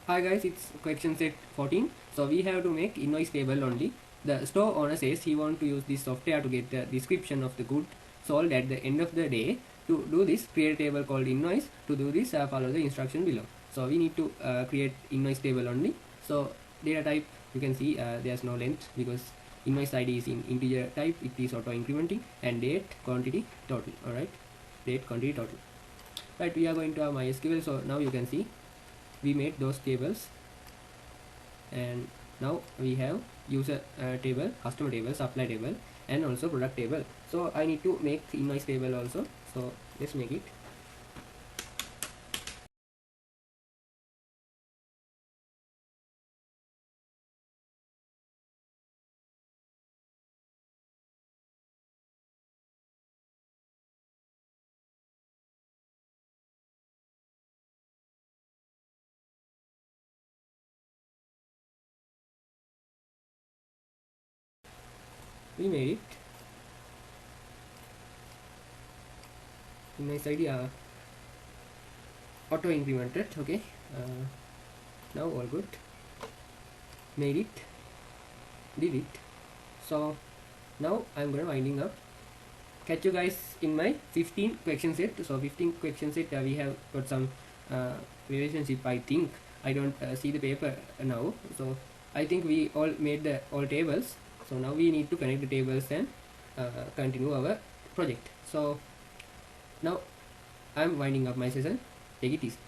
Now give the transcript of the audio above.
Hi guys, it's question set 14. So we have to make invoice table only. The store owner says he want to use this software to get the description of the good sold at the end of the day. To do this, create a table called invoice. To do this, follow the instruction below. So we need to create invoice table only. So data type, you can see there's no length because invoice ID is in integer type. It is auto incrementing, and date, quantity, total. All right, date, quantity, total. Right, we are going to have MySQL. So now you can see we made those tables, and now we have user table, customer table, supply table, and also product table. So I need to make invoice table also. So let's make it. We made it. Invoice ID auto incremented. Okay, now all good. Made it, did it. So now I'm gonna winding up. Catch you guys in my 15 question set. So 15 question set, we have got some relationship. I think I don't see the paper now. So I think we all made the all tables. So now we need to connect the tables and continue our project. So now I'm winding up my session. Take it easy.